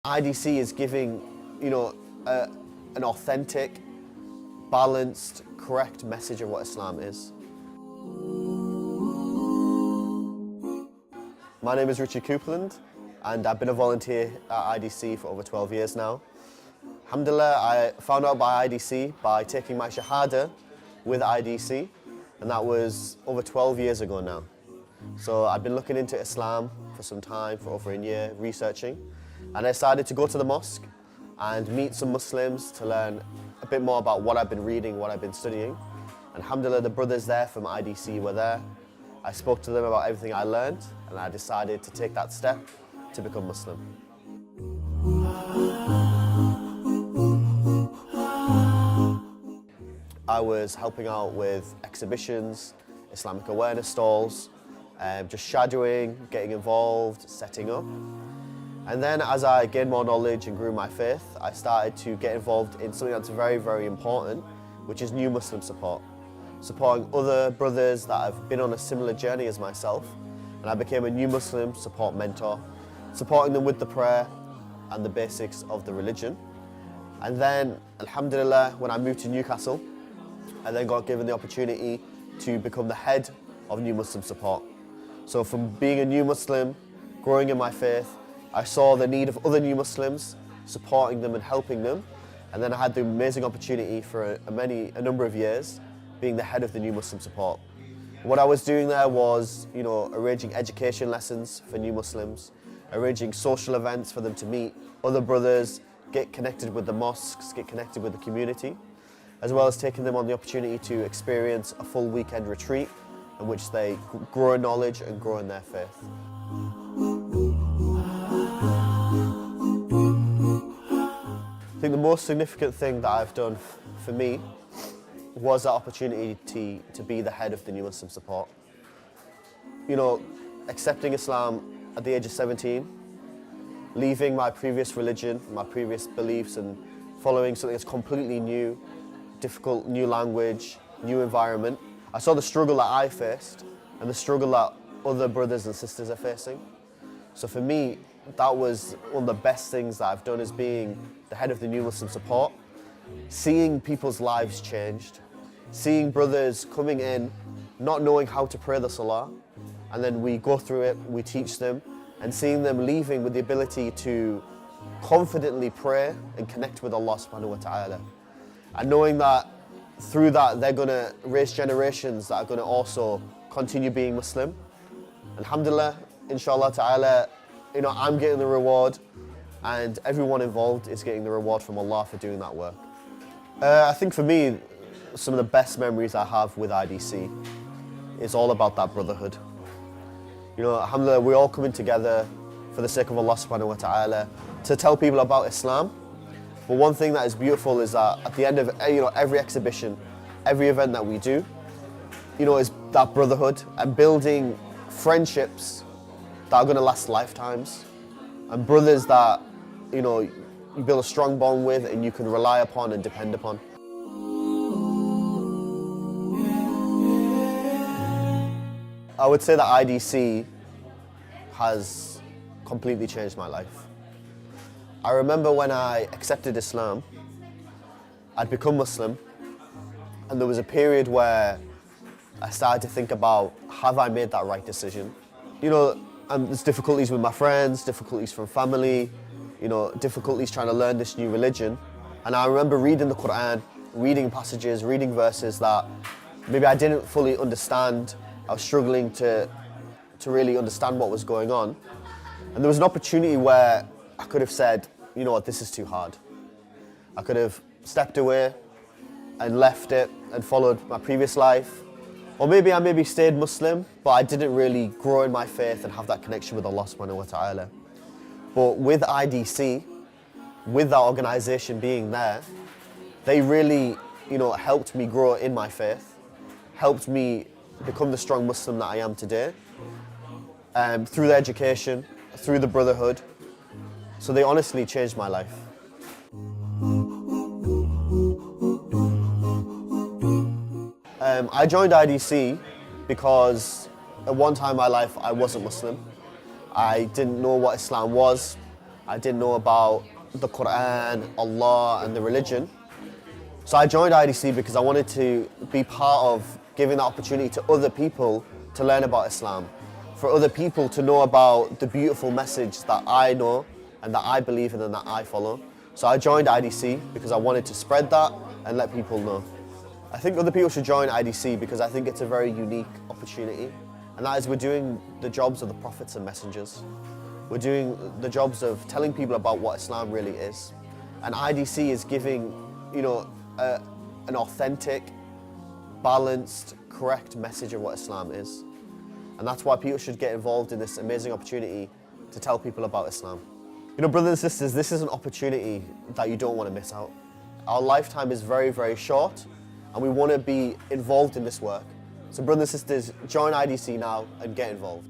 IDC is giving, an authentic, balanced, correct message of what Islam is. My name is Richard Coupland, and I've been a volunteer at IDC for over 12 years now. Alhamdulillah, I found out by IDC by taking my Shahada with IDC, and that was over 12 years ago now. So I've been looking into Islam for some time, for over a year, researching, and I decided to go to the mosque and meet some Muslims to learn a bit more about what I've been reading, what I've been studying. And alhamdulillah, the brothers there from IDC were there. I spoke to them about everything I learned, and I decided to take that step to become Muslim. I was helping out with exhibitions, Islamic awareness stalls, just shadowing, getting involved, setting up. And then as I gained more knowledge and grew my faith, I started to get involved in something that's very, very important, which is new Muslim support. Supporting other brothers that have been on a similar journey as myself. And I became a new Muslim support mentor, supporting them with the prayer and the basics of the religion. And then, alhamdulillah, when I moved to Newcastle, I then got given the opportunity to become the head of New Muslim Support. So from being a new Muslim, growing in my faith, I saw the need of other new Muslims, supporting them and helping them. And then I had the amazing opportunity for a number of years being the head of the New Muslim Support. What I was doing there was, arranging education lessons for new Muslims, arranging social events for them to meet other brothers, get connected with the mosques, get connected with the community, as well as taking them on the opportunity to experience a full weekend retreat in which they grow in knowledge and grow in their faith. I think the most significant thing that I've done for me was that opportunity to be the head of the New Muslim Support. Accepting Islam at the age of 17, leaving my previous religion, my previous beliefs, and following something that's completely new, difficult, new language, new environment. I saw the struggle that I faced and the struggle that other brothers and sisters are facing. So for me, that was one of the best things that I've done, is being the head of the New Muslim Support, seeing people's lives changed, seeing brothers coming in, not knowing how to pray the Salah, and then we go through it, we teach them, and seeing them leaving with the ability to confidently pray and connect with Allah subhanahu wa ta'ala. And knowing that through that they're going to raise generations that are going to also continue being Muslim. Alhamdulillah, inshallah ta'ala, I'm getting the reward, and everyone involved is getting the reward from Allah for doing that work. I think for me, some of the best memories I have with IDC is all about that brotherhood. Alhamdulillah, we're all coming together for the sake of Allah subhanahu wa ta'ala to tell people about Islam. But one thing that is beautiful is that at the end of every exhibition, every event that we do, is that brotherhood and building friendships that are going to last lifetimes, and brothers that you build a strong bond with and you can rely upon and depend upon. I would say that IDC has completely changed my life. I remember when I accepted Islam, I'd become Muslim, and there was a period where I started to think about, have I made that right decision? And there's difficulties with my friends, difficulties from family, difficulties trying to learn this new religion. And I remember reading the Qur'an, reading passages, reading verses that maybe I didn't fully understand. I was struggling to really understand what was going on. And there was an opportunity where I could have said, this is too hard. I could have stepped away and left it and followed my previous life. Or maybe I stayed Muslim, but I didn't really grow in my faith and have that connection with Allah subhanahu wa ta'ala. But with IDC, with that organization being there, they really, helped me grow in my faith, helped me become the strong Muslim that I am today, through the education, through the brotherhood. So they honestly changed my life. I joined IDC because at one time in my life I wasn't Muslim. I didn't know what Islam was. I didn't know about the Qur'an, Allah and the religion. So I joined IDC because I wanted to be part of giving the opportunity to other people to learn about Islam, for other people to know about the beautiful message that I know and that I believe in and that I follow. So I joined IDC because I wanted to spread that and let people know. I think other people should join IDC because I think it's a very unique opportunity, and that is we're doing the jobs of the prophets and messengers. We're doing the jobs of telling people about what Islam really is. And IDC is giving, an authentic, balanced, correct message of what Islam is. And that's why people should get involved in this amazing opportunity to tell people about Islam. Brothers and sisters, this is an opportunity that you don't want to miss out. Our lifetime is very, very short, and we want to be involved in this work. So brothers and sisters, join IDC now and get involved.